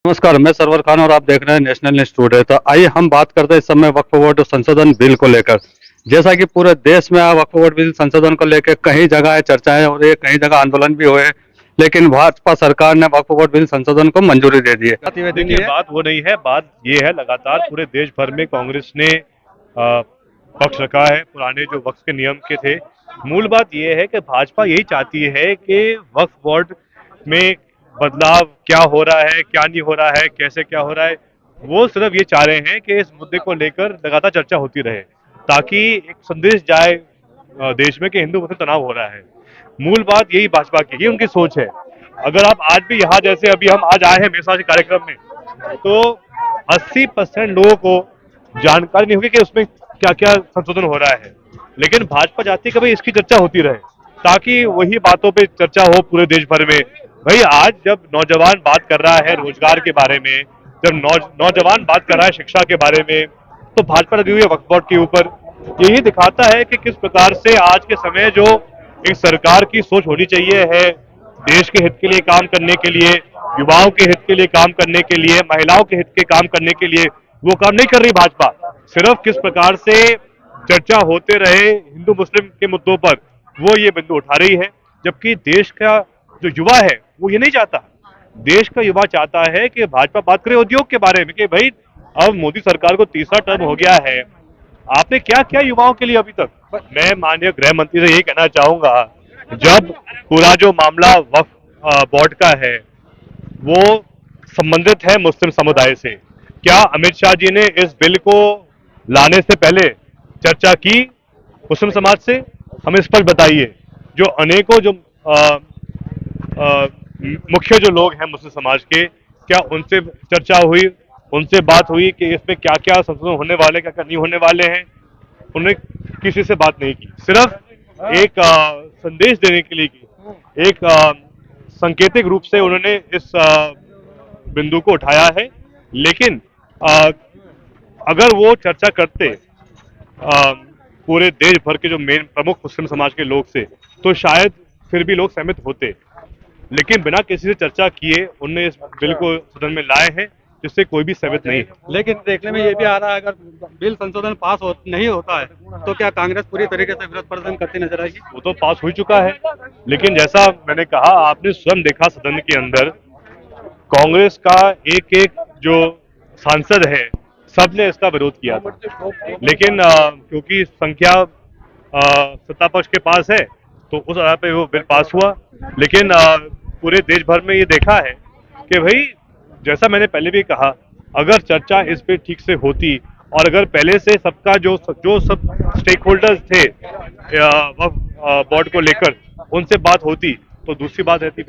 नमस्कार, मैं सरवर खान और आप देख रहे हैं नेशनल न्यूज़ टुडे। तो आइए हम बात करते हैं इस समय वक्फ बोर्ड संशोधन बिल को लेकर। जैसा कि पूरे देश में वक्फ बोर्ड बिल संशोधन को लेकर कई जगह चर्चाएं हो रही है, कई जगह आंदोलन भी हुए, लेकिन भाजपा सरकार ने वक्फ बोर्ड बिल संशोधन को मंजूरी दे दी है। देखिए, बात वो नहीं है, बात ये है लगातार पूरे देश भर में कांग्रेस ने पक्ष रखा है पुराने जो वक्फ के नियम के थे। मूल बात ये है कि भाजपा यही चाहती है कि वक्फ बोर्ड में बदलाव क्या हो रहा है, क्या नहीं हो रहा है, कैसे क्या हो रहा है, वो सिर्फ ये चाह रहे हैं कि इस मुद्दे को लेकर लगातार चर्चा होती रहे, ताकि एक संदेश जाए देश में कि हिंदू मुस्लिम तनाव हो रहा है। मूल बात यही भाजपा की, ये उनकी सोच है। अगर आप आज भी यहाँ जैसे अभी हम आज आए हैं मेरे साथ कार्यक्रम में, तो 80% लोगों को जानकारी नहीं होगी कि उसमें क्या क्या संशोधन हो रहा है, लेकिन भाजपा चाहती है कि भाई इसकी चर्चा होती रहे, ताकि वही बातों पे चर्चा हो पूरे देश भर में। भाई आज जब नौजवान बात कर रहा है रोजगार के बारे में, जब नौजवान बात कर रहा है शिक्षा के बारे में, तो भाजपा लगी हुई है वक्फ बोर्ड के ऊपर। यही दिखाता है कि किस प्रकार से आज के समय जो एक सरकार की सोच होनी चाहिए है, देश के हित के लिए काम करने के लिए, युवाओं के हित के लिए काम करने के लिए, महिलाओं के हित के काम करने के लिए, वो काम नहीं कर रही भाजपा। सिर्फ किस प्रकार से चर्चा होते रहे हिंदू मुस्लिम के मुद्दों पर, वो ये बिंदु उठा रही है। जबकि देश का जो युवा है वो ये नहीं चाहता। देश का युवा चाहता है कि भाजपा बात करे उद्योग के बारे में कि भाई अब मोदी सरकार को तीसरा टर्म हो गया है, आपने क्या किया युवाओं के लिए अभी तक। मैं माननीय गृह मंत्री से यही कहना चाहूंगा, जब पूरा जो मामला वक्फ बोर्ड का है वो संबंधित है मुस्लिम समुदाय से, क्या अमित शाह जी ने इस बिल को लाने से पहले चर्चा की मुस्लिम समाज से? हमें स्पष्ट बताइए। जो अनेकों जो मुख्य जो लोग हैं मुस्लिम समाज के, क्या उनसे चर्चा हुई, उनसे बात हुई कि इसमें क्या क्या संशोधन होने वाले, क्या क्या नहीं होने वाले हैं? उन्होंने किसी से बात नहीं की, सिर्फ एक संदेश देने के लिए की, एक सांकेतिक रूप से उन्होंने इस बिंदु को उठाया है। लेकिन अगर वो चर्चा करते पूरे देश भर के जो मेन प्रमुख मुस्लिम समाज के लोग से, तो शायद फिर भी लोग सहमत होते, लेकिन बिना किसी से चर्चा किए उन्होंने इस बिल को सदन में लाए हैं, जिससे कोई भी सहमत नहीं है। लेकिन देखने में ये भी आ रहा है, अगर बिल संशोधन नहीं होता है तो क्या कांग्रेस पूरी तरीके से विरोध प्रदर्शन करती नजर आएगी? वो तो पास हो चुका है, लेकिन जैसा मैंने कहा, आपने स्वयं देखा सदन के अंदर कांग्रेस का एक एक जो सांसद है, सबने इसका विरोध किया था। लेकिन क्योंकि संख्या सत्ता पक्ष के पास है, तो उस आधार पे वो बिल पास हुआ। लेकिन पूरे देश भर में ये देखा है कि भाई, जैसा मैंने पहले भी कहा, अगर चर्चा इस पे ठीक से होती और अगर पहले से सबका जो सब स्टेक होल्डर्स थे बोर्ड को लेकर, उनसे बात होती, तो दूसरी बात रहती।